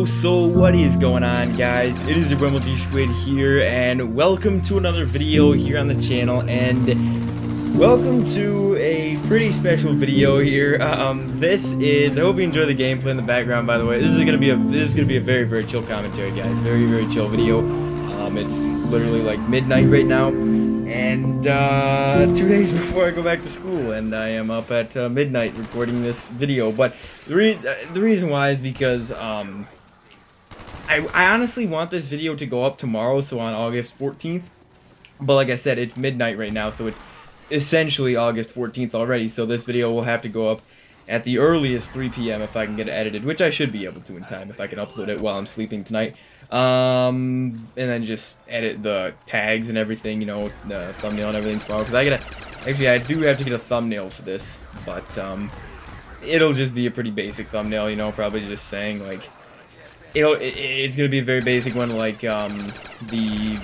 So what is going on, guys? It is your Squid here, and welcome to another video here on the channel, and welcome to a pretty special video here. This is, I hope you enjoy the gameplay in the background, by the way. This is gonna be a very, very chill commentary, guys. Very, very chill video. It's literally like midnight right now, and 2 days before I go back to school, and I am up at midnight recording this video. But the reason why is because I honestly want this video to go up tomorrow, so on August 14th. But like I said, it's midnight right now, so it's essentially August 14th already. So this video will have to go up at the earliest 3 p.m. if I can get it edited, which I should be able to in time if I can upload it while I'm sleeping tonight. And then just edit the tags and everything, you know, the thumbnail and everything tomorrow. Because I do have to get a thumbnail for this, but it'll just be a pretty basic thumbnail, you know, probably just saying like, it's gonna be a very basic one, like the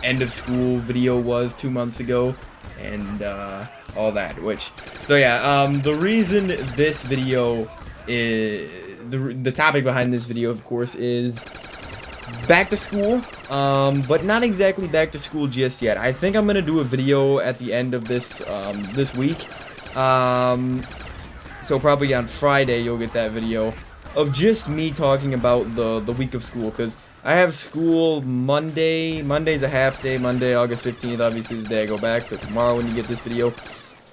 end of school video was 2 months ago, and all that. So yeah, the reason this video is the topic behind this video, of course, is back to school, but not exactly back to school just yet. I think I'm gonna do a video at the end of this this week, so probably on Friday you'll get that video of just me talking about the week of school, because I have school Monday. Monday's a half day. Monday, August 15th, obviously is the day I go back, so tomorrow when you get this video.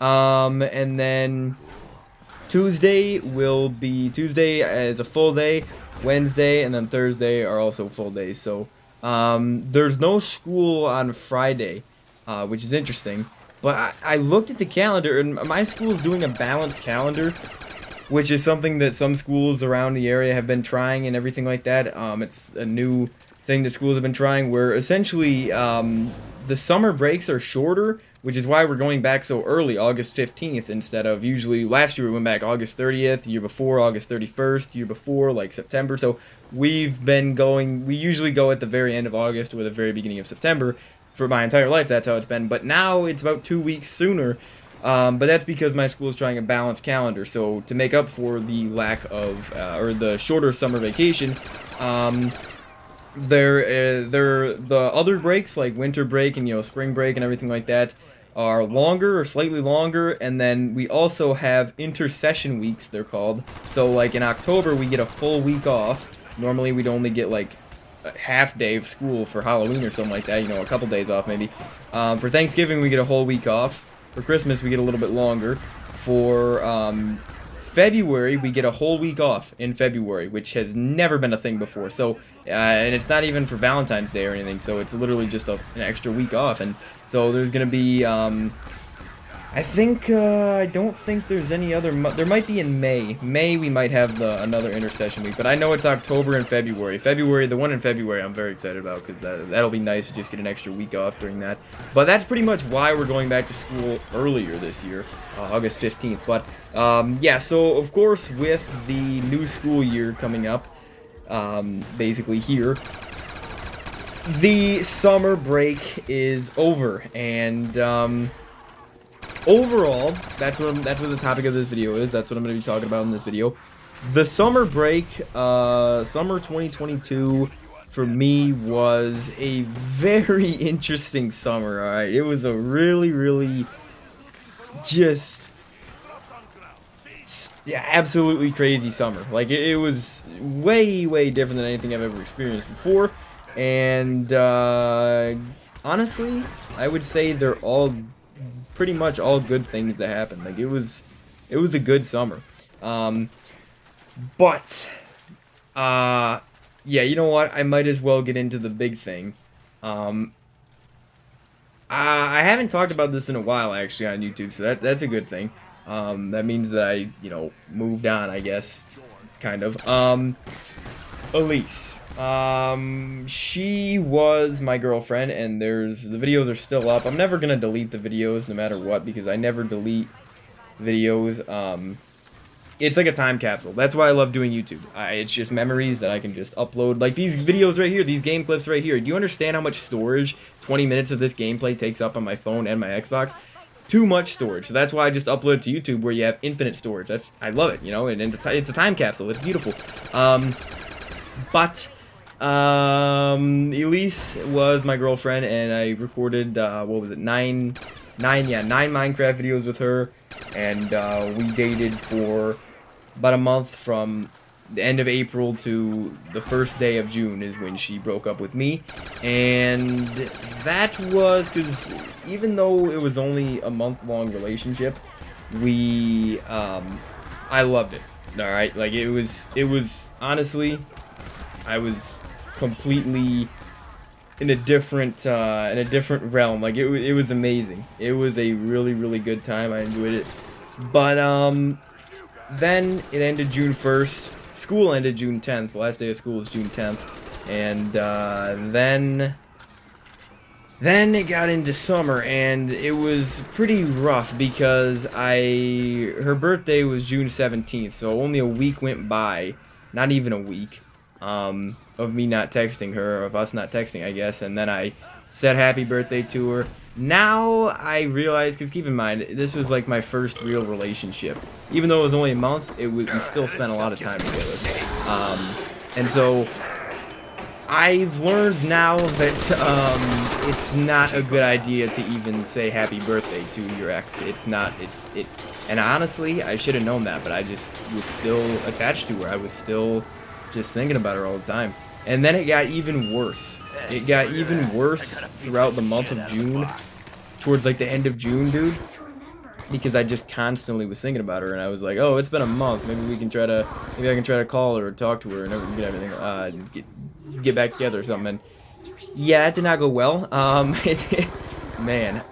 And then Tuesday is a full day. Wednesday and then Thursday are also full days. So there's no school on Friday, which is interesting. But I looked at the calendar, and my school is doing a balanced calendar, which is something that some schools around the area have been trying and everything like that. It's a new thing that schools have been trying, where essentially the summer breaks are shorter, which is why we're going back so early, August 15th, instead of usually last year we went back August 30th, year before August 31st, year before like September. So we usually go at the very end of August or the very beginning of September for my entire life. That's how it's been. But now it's about 2 weeks sooner. But that's because my school is trying a balanced calendar. So to make up for the lack of, or the shorter summer vacation, the other breaks, like winter break and, you know, spring break and everything like that, are longer or slightly longer. And then we also have intersession weeks, they're called. So like in October we get a full week off. Normally we'd only get like a half day of school for Halloween or something like that, you know, a couple days off maybe. For Thanksgiving we get a whole week off. For Christmas we get a little bit longer. For February we get a whole week off in February, which has never been a thing before. So and it's not even for Valentine's Day or anything, so it's literally just an extra week off. And so there's gonna be I don't think there's any other there might be in May we might have another intersession week, but I know it's October and February. The one in February I'm very excited about, because that'll be nice to just get an extra week off during that. But that's pretty much why we're going back to school earlier this year, August 15th. But yeah, so of course with the new school year coming up, basically here, the summer break is over, and overall, that's what the topic of this video is. That's what I'm going to be talking about in this video. The summer break, summer 2022, for me was a very interesting summer, alright? It was a really, really just, yeah, absolutely crazy summer. Like, it was way, way different than anything I've ever experienced before. And, honestly, I would say they're all pretty much all good things that happened. Like, it was a good summer. But yeah, you know what, I might as well get into the big thing. I haven't talked about this in a while, actually, on YouTube, so that's a good thing. That means that I, you know, moved on, I guess, kind of. Elise. She was my girlfriend, and the videos are still up. I'm never gonna delete the videos no matter what, because I never delete videos. It's like a time capsule. That's why I love doing YouTube. It's just memories that I can just upload. Like these videos right here, these game clips right here. Do you understand how much storage 20 minutes of this gameplay takes up on my phone and my Xbox? Too much storage. So that's why I just upload it to YouTube, where you have infinite storage. I love it, you know, and it's a time capsule. It's beautiful. But Elise was my girlfriend, and I recorded what was it, nine Minecraft videos with her, and we dated for about a month. From the end of April to the first day of June is when she broke up with me, and that was because even though it was only a month-long relationship, we I loved it. All right, like it was honestly, I was completely in a different realm. Like it was amazing. It was a really good time. I enjoyed it. But then it ended June 1st. School ended June 10th. The last day of school was June 10th. And then it got into summer, and it was pretty rough because her birthday was June 17th, so only a week went by, not even a week, of me not texting her, or of us not texting, I guess, and then I said happy birthday to her. Now I realize, because keep in mind, this was like my first real relationship. Even though it was only a month, we still spent a lot of time together. And so I've learned now that it's not a good idea to even say happy birthday to your ex. And honestly, I should have known that, but I just was still attached to her. I was still just thinking about her all the time. And then it got even worse. It got even worse throughout the month of June, towards like the end of June, dude. Because I just constantly was thinking about her, and I was like, oh, it's been a month. Maybe I can try to call her or talk to her and get everything, get back together or something. And yeah, that did not go well. Man.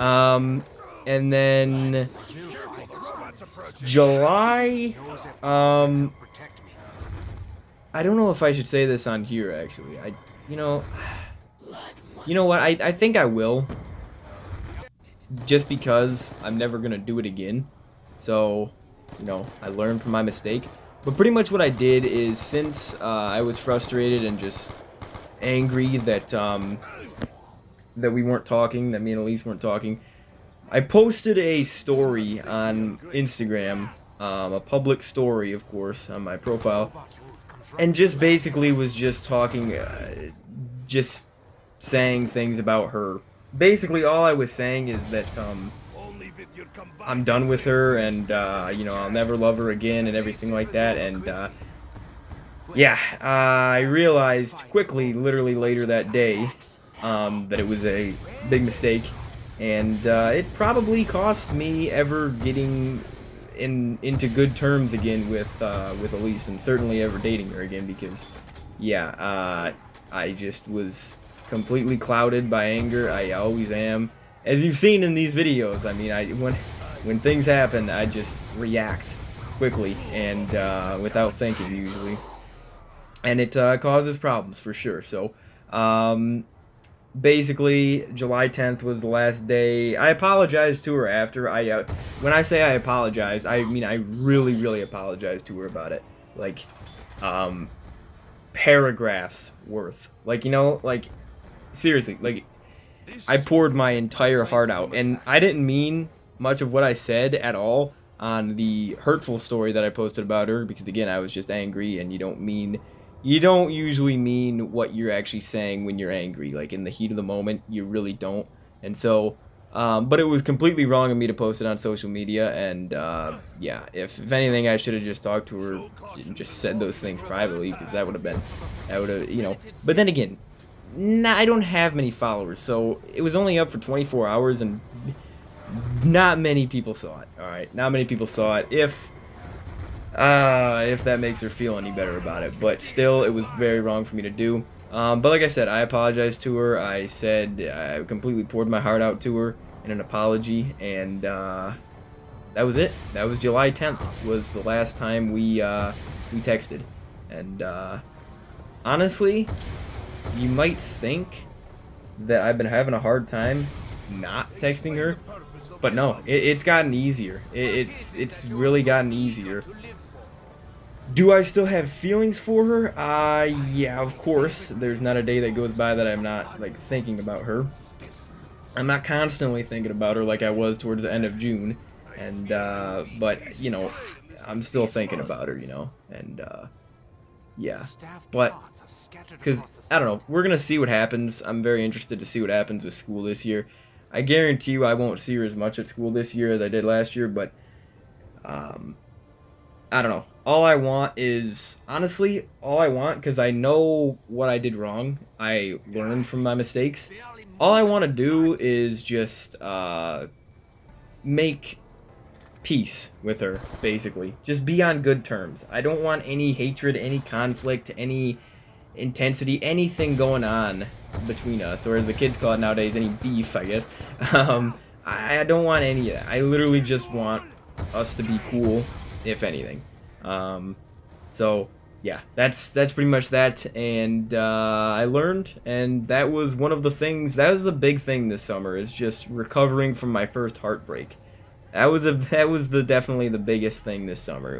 And then July, I don't know if I should say this on here, actually. You know what? I think I will. Just because I'm never gonna do it again. So, I learned from my mistake. But pretty much what I did is, since I was frustrated and just angry that that we weren't talking, that me and Elise weren't talking, I posted a story on Instagram, a public story, of course, on my profile, and just basically was just talking, just saying things about her. Basically, all I was saying is that I'm done with her, and I'll never love her again, and everything like that. And yeah, I realized quickly, literally later that day, that it was a big mistake, and it probably cost me ever getting into good terms again with Elise, and certainly ever dating her again, because yeah, I just was completely clouded by anger. I always am, as you've seen in these videos. I mean, when things happen, I just react quickly and without thinking usually, and it causes problems for sure. So basically, July 10th was the last day. I apologized to her after. When I say I apologize, I mean I really apologized to her about it. Like, paragraphs worth. Like, like, seriously, like, I poured my entire heart out, and I didn't mean much of what I said at all on the hurtful story that I posted about her, because again, I was just angry, and you don't usually mean what you're actually saying when you're angry. Like, in the heat of the moment, you really don't. And so, but it was completely wrong of me to post it on social media, and yeah, if anything, I should have just talked to her and just said those things privately, because that would have, but then again, I don't have many followers, so it was only up for 24 hours, and not many people saw it. Alright, not many people saw it, if that makes her feel any better about it. But still, it was very wrong for me to do. But like I said, I apologized to her. I said I completely poured my heart out to her in an apology, and that was it. That was July 10th, was the last time we texted. And honestly, you might think that I've been having a hard time not texting her, but no, it's gotten easier. It's really gotten easier. Do I still have feelings for her? Yeah, of course. There's not a day that goes by that I'm not, like, thinking about her. I'm not constantly thinking about her like I was towards the end of June, and but I'm still thinking about her, and Yeah, but because I don't know, we're gonna see what happens. I'm very interested to see what happens with school this year. I guarantee you I won't see her as much at school this year as I did last year, but um, I don't know. All I want is, honestly, all I want, because I know what I did wrong. I learned from my mistakes. All I want to do is just make peace with her, basically. Just be on good terms. I don't want any hatred, any conflict, any intensity, anything going on between us, or as the kids call it nowadays, any beef, I guess. I don't want any of that. I literally just want us to be cool, if anything. So yeah, that's pretty much that. And I learned, and that was one of the things. That was the big thing this summer, is just recovering from my first heartbreak. That was definitely the biggest thing this summer.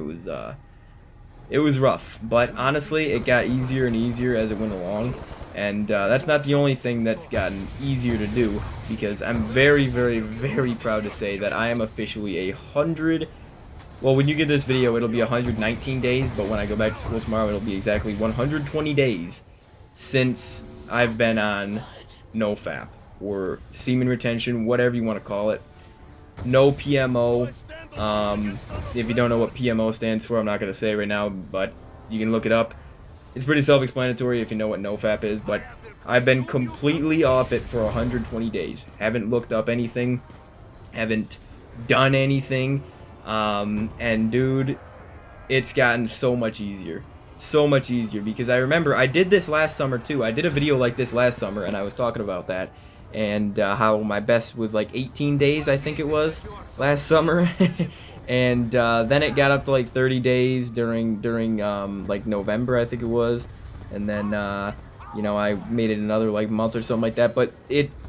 It was rough, but honestly, it got easier and easier as it went along. And that's not the only thing that's gotten easier to do, because I'm very, very, very proud to say that I am officially 100. Well, when you get this video, it'll be 119 days, but when I go back to school tomorrow, it'll be exactly 120 days since I've been on NoFap, or semen retention, whatever you want to call it. No PMO. If you don't know what PMO stands for, I'm not going to say right now, but you can look it up. It's pretty self-explanatory if you know what NoFap is, but I've been completely off it for 120 days. Haven't looked up anything, haven't done anything, and dude, it's gotten so much easier. So much easier, because I remember I did this last summer too. I did a video like this last summer, and I was talking about that. And how my best was like 18 days, I think it was, last summer. And then it got up to like 30 days during like November, I think it was. And then you know, I made it another like month or something like that. But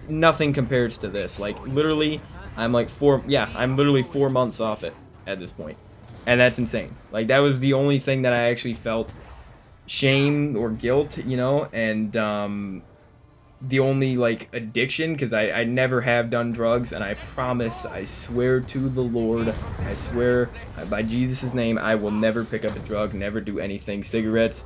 nothing compares to this. Like literally, I'm literally 4 months off it at this point. And that's insane. Like that was the only thing that I actually felt shame or guilt, you know, and the only like addiction, because I never have done drugs, and I promise, I swear to the Lord, I swear by Jesus' name, I will never pick up a drug, never do anything, cigarettes,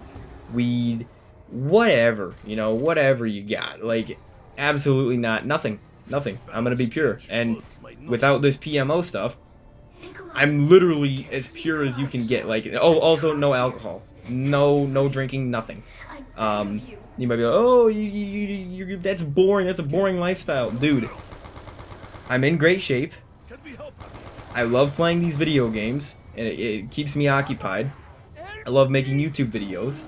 weed, whatever, you know, whatever you got, like, absolutely not, nothing, I'm gonna be pure. And without this PMO stuff, I'm literally as pure as you can get. Like, oh, also no alcohol, no drinking, nothing. You might be like, oh, that's boring. That's a boring lifestyle. Dude, I'm in great shape. I love playing these video games, and it keeps me occupied. I love making YouTube videos.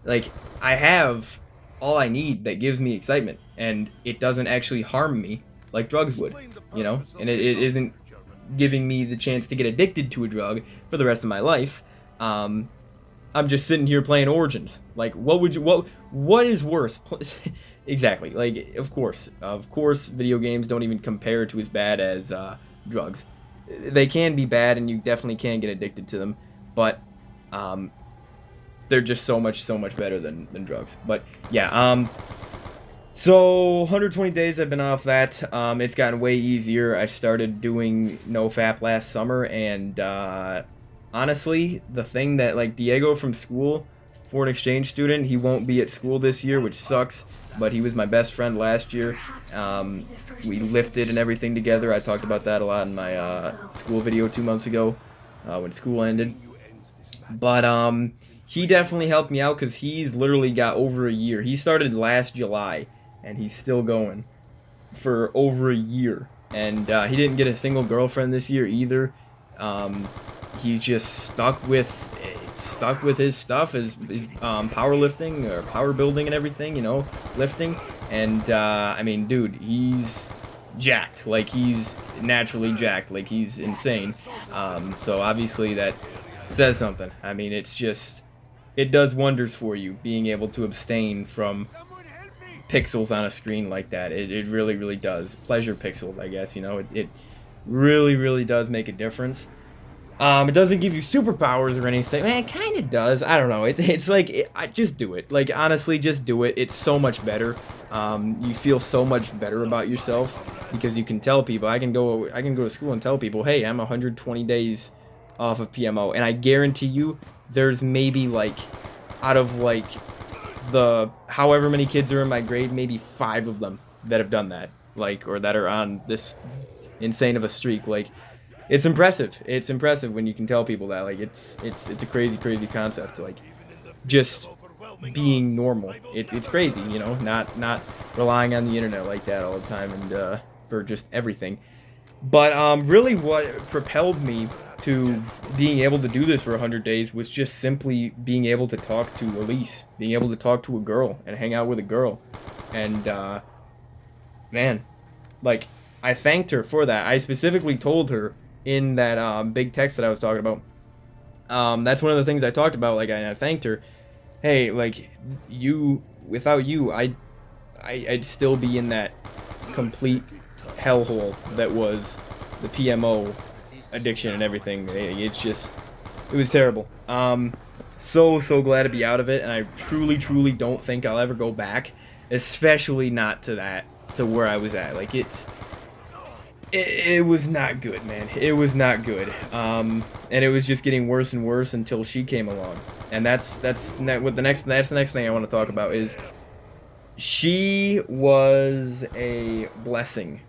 Like, I have all I need that gives me excitement, and it doesn't actually harm me like drugs would, you know? And it isn't giving me the chance to get addicted to a drug for the rest of my life. I'm just sitting here playing Origins. Like, what is worse? Exactly. Like, of course, video games don't even compare to as bad as drugs. They can be bad, and you definitely can get addicted to them, but they're just so much better than drugs. But yeah, so 120 days I've been off that. It's gotten way easier. I started doing NoFap last summer, and honestly, the thing that, like, Diego from school, foreign exchange student, he won't be at school this year, which sucks, but he was my best friend last year. We lifted and everything together. I talked about that a lot in my school video 2 months ago when school ended. But he definitely helped me out, because he's literally got over a year. He started last July, and he's still going for over a year. And he didn't get a single girlfriend this year either. He just stuck with his stuff, his powerlifting or power building and everything, you know, lifting. And I mean, dude, he's jacked. Like, he's naturally jacked. Like, he's insane. So obviously that says something. I mean, it's just, it does wonders for you, being able to abstain from pixels on a screen like that. It really does. Pleasure pixels, I guess, you know. It really does make a difference. It doesn't give you superpowers or anything. Man, it kind of does. I don't know. It's like, just do it. Like, honestly, just do it. It's so much better. You feel so much better about yourself, because you can tell people. I can go to school and tell people, hey, I'm 120 days off of PMO, and I guarantee you, there's maybe like out of like the however many kids are in my grade, maybe 5 of them that have done that, like, or that are on this insane of a streak. Like, it's impressive. It's impressive when you can tell people that. Like, it's a crazy concept. Like, just being normal. It's crazy, you know, not relying on the internet like that all the time and for just everything. But really what propelled me to being able to do this for 100 days was just simply being able to talk to Elise, being able to talk to a girl and hang out with a girl. And man, like, I thanked her for that. I specifically told her in that big text that I was talking about. That's one of the things I talked about. Like, I thanked her. Hey, like, without you, I'd still be in that complete hellhole that was the PMO addiction and everything. It was terrible. So glad to be out of it, and I truly don't think I'll ever go back, especially not to where I was at. Like, it was not good, man. It was not good. And it was just getting worse and worse until she came along. And that's the next thing I want to talk about is she was a blessing.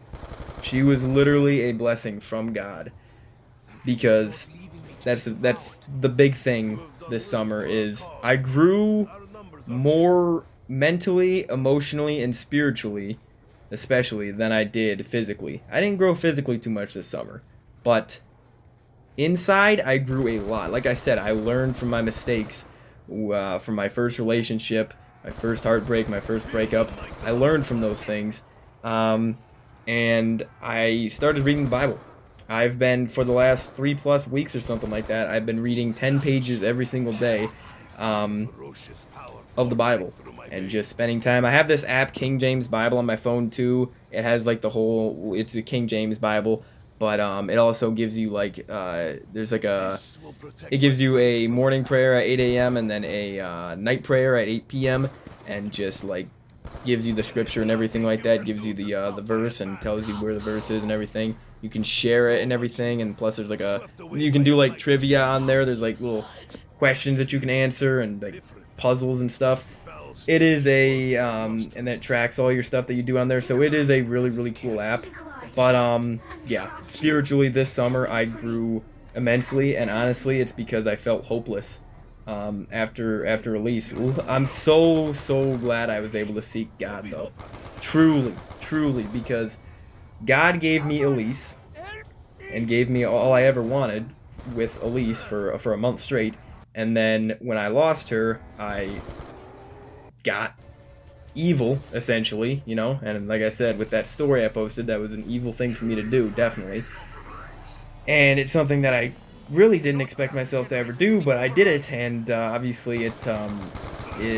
She was literally a blessing from God, because that's the big thing this summer is I grew more mentally, emotionally, and spiritually, especially, than I did physically. I didn't grow physically too much this summer, but inside I grew a lot. Like I said, I learned from my mistakes, from my first relationship, my first heartbreak, my first breakup. I learned from those things, and I started reading the Bible. I've been, for the last 3+ weeks or something like that, I've been reading 10 pages every single day of the Bible, and just spending time. I have this app, King James Bible, on my phone too. It has like it's the King James Bible, but it also gives you like it gives you a morning prayer at 8 a.m. and then a night prayer at 8 p.m. and just like gives you the scripture and everything like that. Gives you the verse and tells you where the verse is and everything. You can share it and everything, and plus there's like you can do like trivia on there. There's like little questions that you can answer and like puzzles and stuff. It is and it tracks all your stuff that you do on there, so it is a really cool app. But yeah, spiritually this summer I grew immensely, and honestly it's because I felt hopeless after release. I'm so glad I was able to seek God, though. Truly, because God gave me Elise and gave me all I ever wanted with Elise for a month straight, and then when I lost her, I got evil, essentially, you know. And like I said, with that story I posted, that was an evil thing for me to do, definitely. And it's something that I really didn't expect myself to ever do, but I did it, and obviously it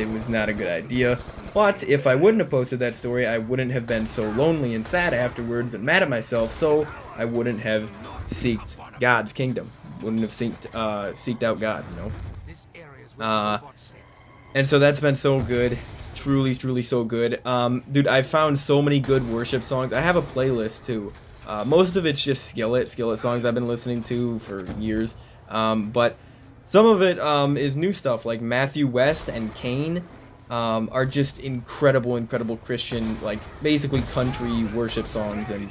was not a good idea. But if I wouldn't have posted that story, I wouldn't have been so lonely and sad afterwards and mad at myself, so I wouldn't have seeked God's kingdom. Wouldn't have seeked out God, you know. And so that's been so good. Truly so good. Dude, I found so many good worship songs. I have a playlist too. Most of it's just Skillet songs I've been listening to for years. But some of it is new stuff, like Matthew West and Kane are just incredible Christian, like basically country worship songs, and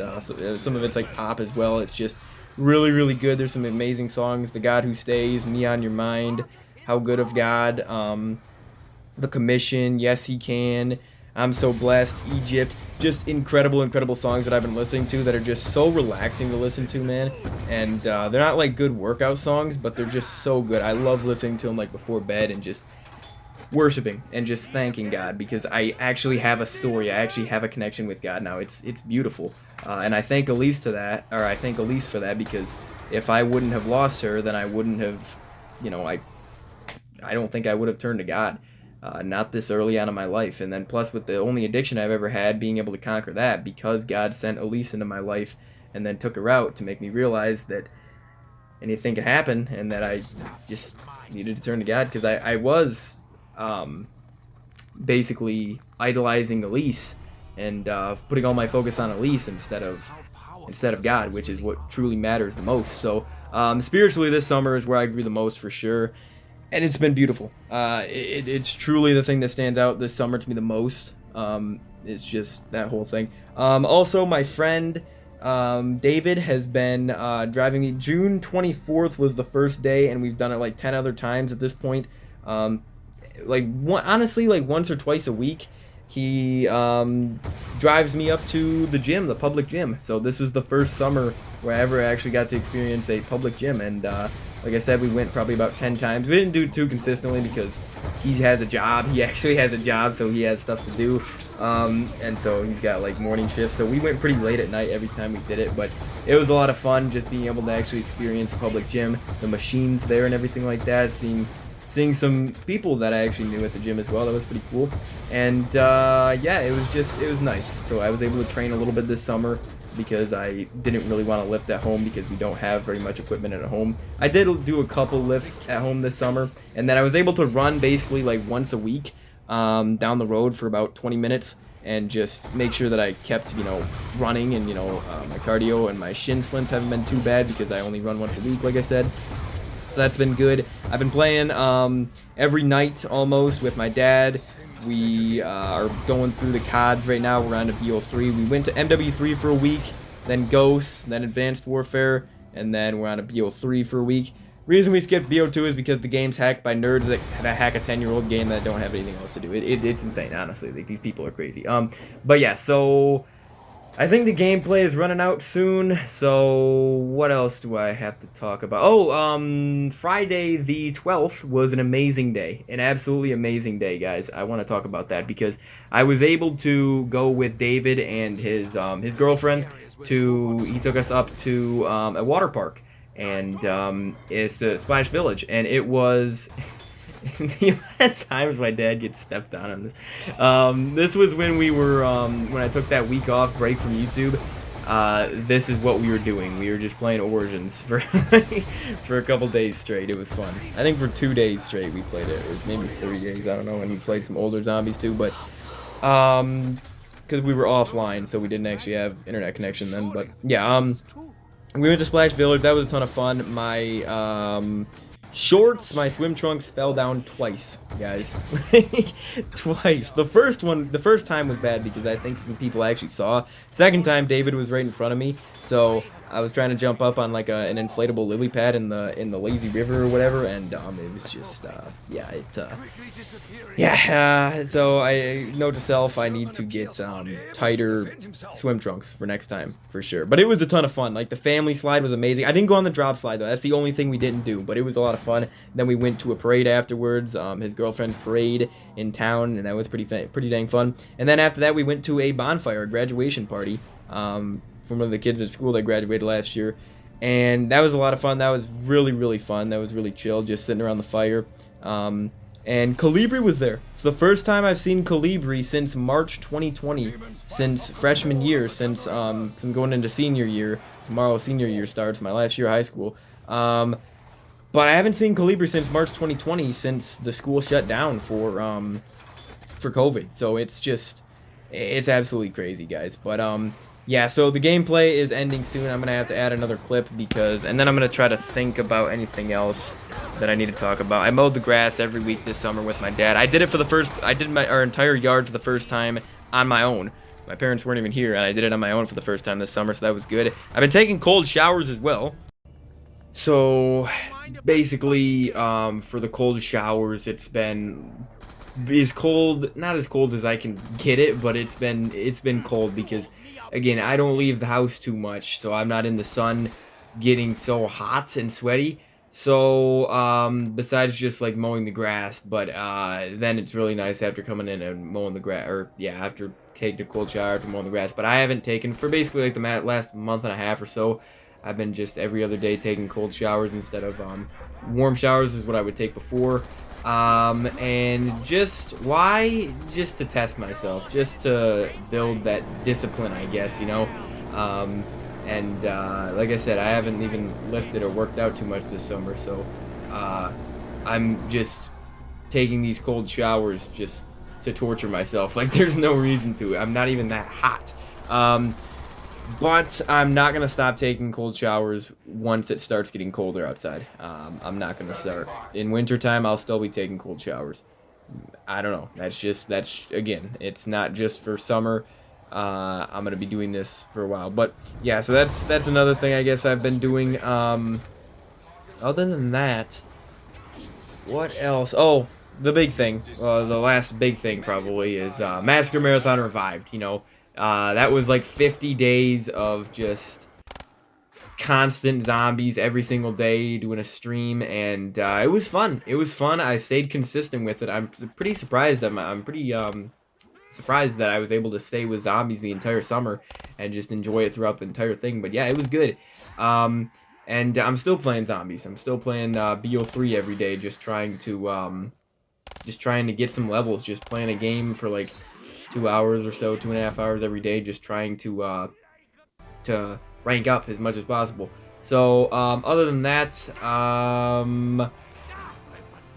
some of it's like pop as well. It's just really good. There's some amazing songs. The God Who Stays, Me on Your Mind, How Good of God, The Commission, Yes He Can, I'm So Blessed, Egypt. Just incredible songs that I've been listening to that are just so relaxing to listen to, man. And they're not like good workout songs, but they're just so good. I love listening to them like before bed and just worshiping and just thanking God, because I actually have a story. I actually have a connection with God now. It's beautiful. And I thank Elise for that, because if I wouldn't have lost her, then I wouldn't have, you know, I don't think I would have turned to God. Not this early on in my life. And then plus with the only addiction I've ever had, being able to conquer that, because God sent Elise into my life and then took her out to make me realize that anything could happen, and that I just needed to turn to God, because I was basically idolizing Elise and putting all my focus on Elise instead of God, which is what truly matters the most. So spiritually this summer is where I grew the most, for sure. and it's been beautiful. It's truly the thing that stands out this summer to me the most. It's just that whole thing. Also, my friend David has been driving me. June 24th was the first day, and we've done it like 10 other times at this point. Honestly, like once or twice a week. He drives me up to the gym, the public gym. So this was the first summer where I ever actually got to experience a public gym, and like I said, we went probably about 10 times. We didn't do it too consistently because he has a job. He actually has a job, so he has stuff to do, and so he's got like morning shifts. So we went pretty late at night every time we did it, but it was a lot of fun just being able to actually experience the public gym, the machines there and everything like that, seeing some people that I actually knew at the gym as well. That was pretty cool. And yeah, it was nice. So I was able to train a little bit this summer because I didn't really want to lift at home because we don't have very much equipment at home. I did do a couple lifts at home this summer, and then I was able to run basically like once a week down the road for about 20 minutes and just make sure that I kept, running, and my cardio and my shin splints haven't been too bad because I only run once a week, like I said. So that's been good. I've been playing every night almost with my dad. We are going through the CODs right now. We're on to BO3. We went to MW3 for a week, then Ghosts, then Advanced Warfare, and then we're on to BO3 for a week. Reason we skipped BO2 is because the game's hacked by nerds that hack a 10-year-old game that don't have anything else to do. It's insane, honestly. Like, these people are crazy. But yeah, so I think the gameplay is running out soon, so what else do I have to talk about? Oh, Friday the 12th was an amazing day. An absolutely amazing day, guys. I want to talk about that because I was able to go with David and his girlfriend he took us up to a water park, and it's the Splash Village, and it was the amount of times my dad gets stepped on this. This was when we were when I took that week off break from YouTube. This is what we were doing. We were just playing Origins for for a couple days straight. It was fun. I think for 2 days straight we played it. It was maybe 3 days. I don't know. And he played some older zombies too, but because we were offline, so we didn't actually have internet connection then. But yeah, we went to Splash Village. That was a ton of fun. My shorts, my swim trunks fell down twice, guys. Twice. The first time was bad because I think some people actually saw. Second time, David was right in front of me, so I was trying to jump up on like an inflatable lily pad in the lazy river or whatever, and it was just so I note to self, I need to get tighter swim trunks for next time for sure. But it was a ton of fun. Like, the family slide was amazing. I didn't go on the drop slide though. That's the only thing we didn't do, but it was a lot of fun. Then we went to a parade afterwards, his girlfriend's parade in town, and that was pretty dang fun. And then after that, we went to a bonfire, a graduation party, from one of the kids at school that graduated last year, and that was a lot of fun. That was really fun. That was really chill, just sitting around the fire. And Calibri was there. It's the first time I've seen Calibri since March 2020, since freshman year, since I'm going into senior year. Tomorrow senior year starts, my last year of high school. But I haven't seen Calibri since March 2020, since the school shut down for COVID. So it's absolutely crazy, guys. But yeah, so the gameplay is ending soon. I'm gonna have to add another clip and then I'm gonna try to think about anything else that I need to talk about. I mowed the grass every week this summer with my dad. I did our entire yard for the first time on my own. My parents weren't even here, and I did it on my own for the first time this summer, so that was good. I've been taking cold showers as well. So basically, for the cold showers, it's been not as cold as I can get it, but it's been cold because, again, I don't leave the house too much, so I'm not in the sun getting so hot and sweaty. So besides just like mowing the grass, but then it's really nice after coming in and mowing the grass, or yeah, after taking a cold shower after mowing the grass. But I haven't taken, for basically like the last month and a half or so, I've been just every other day taking cold showers instead of warm showers is what I would take before. And just to test myself, just to build that discipline, I guess, and like I said, I haven't even lifted or worked out too much this summer, so I'm just taking these cold showers just to torture myself. Like, there's no reason to. I'm not even that hot. But I'm not gonna stop taking cold showers once it starts getting colder outside. I'm not gonna start in wintertime. I'll still be taking cold showers. I don't know. That's again. It's not just for summer. I'm gonna be doing this for a while. But yeah, so that's another thing I guess I've been doing. Other than that, what else? Oh, the big thing. The last big thing probably is Massacre Marathon Revived. You know, that was like 50 days of just constant zombies every single day doing a stream, and it was fun. It was fun. I stayed consistent with it. I'm pretty surprised. I'm pretty surprised that I was able to stay with zombies the entire summer and just enjoy it throughout the entire thing. But yeah, it was good. And I'm still playing zombies. I'm still playing BO3 every day, just trying to get some levels. Just playing a game for like 2 hours or so, 2.5 hours every day, just trying to rank up as much as possible. So other than that,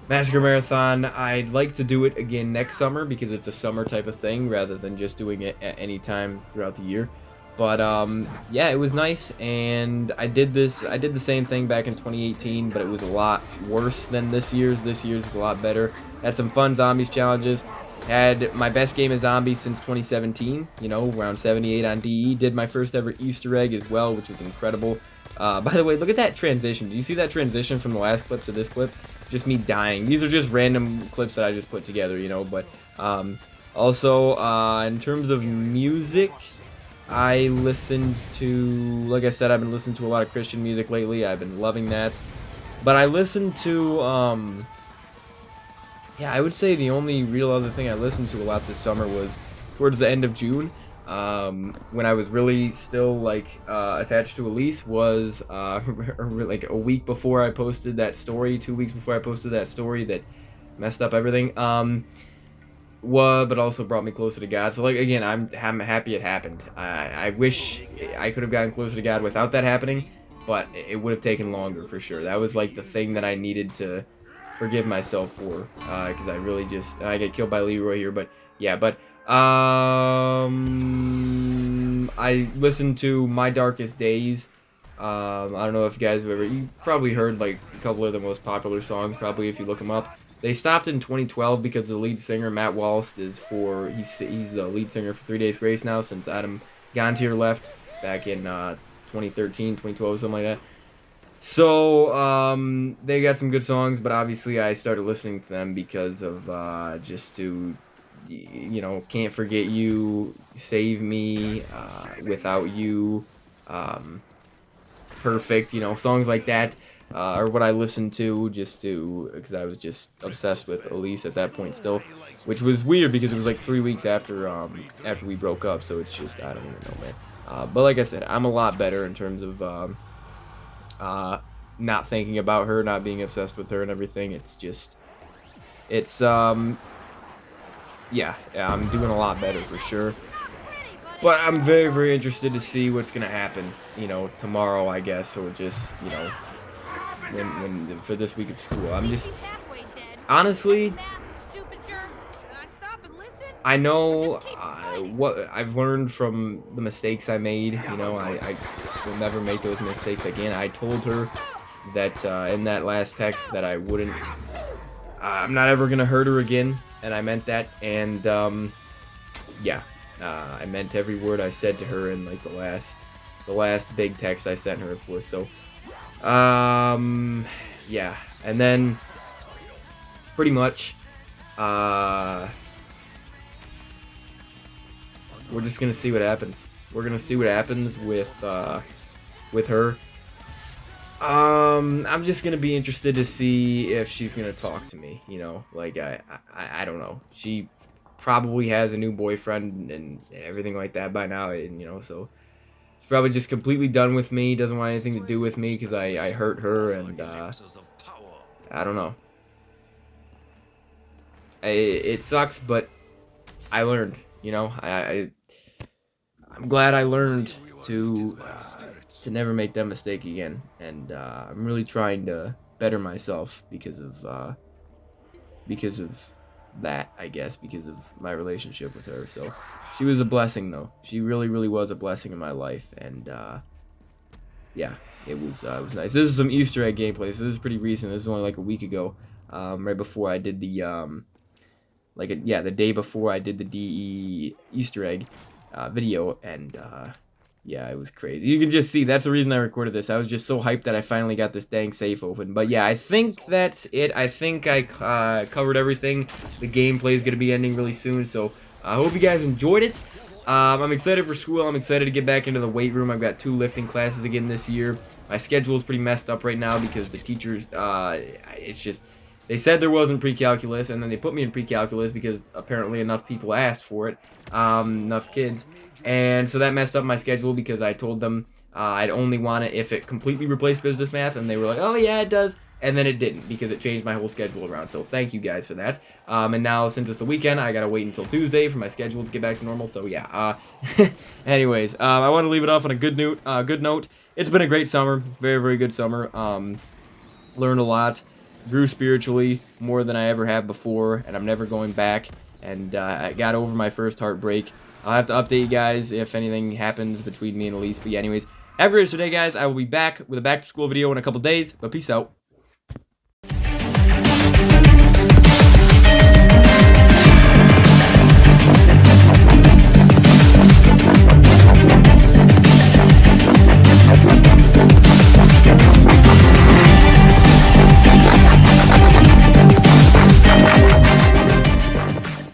Massacre Marathon, I'd like to do it again next summer because it's a summer type of thing rather than just doing it at any time throughout the year. But yeah, it was nice, and I did the same thing back in 2018, but it was a lot worse than this year's. This year's is a lot better. Had some fun zombies challenges. Had my best game of zombies since 2017, you know, around 78 on DE. Did my first ever Easter egg as well, which was incredible. By the way, look at that transition. Do you see that transition from the last clip to this clip? Just me dying. These are just random clips that I just put together, you know, but also, in terms of music, I listened to, like I said, I've been listening to a lot of Christian music lately. I've been loving that. But I listened to, yeah, I would say the only real other thing I listened to a lot this summer was towards the end of June, when I was really still, like, attached to Elise, was, like, a week before I posted that story, 2 weeks before I posted that story that messed up everything. But also brought me closer to God. So, like, again, I'm happy it happened. I wish I could have gotten closer to God without that happening, but it would have taken longer for sure. That was like the thing that I needed to forgive myself for, because I really just, I get killed by Leroy here, but yeah, but I listened to My Darkest Days. I don't know if you guys have ever, you probably heard like a couple of the most popular songs, probably if you look them up. They stopped in 2012 because the lead singer, Matt Walsh, he's the lead singer for 3 Days Grace now, since Adam Gontier left back in 2013, 2012, something like that. So, they got some good songs, but obviously I started listening to them because of, just to, you know, Can't Forget You, Save Me, Without You, Perfect, you know, songs like that. Or what I listened to just to, because I was just obsessed with Elise at that point still, which was weird because it was like 3 weeks after we broke up, so it's just, I don't even know, man. But like I said, I'm a lot better in terms of not thinking about her, not being obsessed with her and everything. It's just, yeah, I'm doing a lot better for sure. But I'm very, very interested to see what's gonna happen, you know, tomorrow, I guess, or just, you know, when for this week of school. I'm just, honestly, I know what I've learned from the mistakes I made. You know, I will never make those mistakes again. I told her that in that last text that I wouldn't, I'm not ever gonna hurt her again, and I meant that. And yeah, I meant every word I said to her in like the last big text I sent her, of course. So yeah, and then pretty much we're just gonna see what happens. We're gonna see what happens with her. I'm just gonna be interested to see if she's gonna talk to me. You know, like I don't know. She probably has a new boyfriend and everything like that by now, and you know, so she's probably just completely done with me. Doesn't want anything to do with me because I hurt her, and I don't know. It sucks, but I learned. You know, I'm glad I learned to never make that mistake again, and I'm really trying to better myself because of that, I guess, because of my relationship with her. So she was a blessing, though. She really was a blessing in my life, and yeah, it was nice. This is some Easter egg gameplay, so this is pretty recent. This is only like a week ago, right before I did the the day before I did the DE Easter egg video, and yeah, it was crazy. You can just see, that's the reason I recorded this. I was just so hyped that I finally got this dang safe open. But yeah, I think that's it. I think I covered everything. The gameplay is going to be ending really soon, so I hope you guys enjoyed it. I'm excited for school. I'm excited to get back into the weight room. I've got 2 lifting classes again this year. My schedule is pretty messed up right now because the teachers, it's just, they said there wasn't pre-calculus, and then they put me in pre-calculus because apparently enough people asked for it, enough kids. And so that messed up my schedule because I told them I'd only want it if it completely replaced business math, and they were like, oh yeah, it does. And then it didn't because it changed my whole schedule around. So thank you guys for that. And now since it's the weekend, I gotta wait until Tuesday for my schedule to get back to normal. So yeah. Anyways, I want to leave it off on a good note. It's been a great summer, very good summer. Learned a lot, grew spiritually more than I ever have before, and I'm never going back. And I got over my first heartbreak. I'll have to update you guys if anything happens between me and Elise. But yeah, anyways, have a great rest of your day, guys. I will be back with a back to school video in a couple days. But peace out.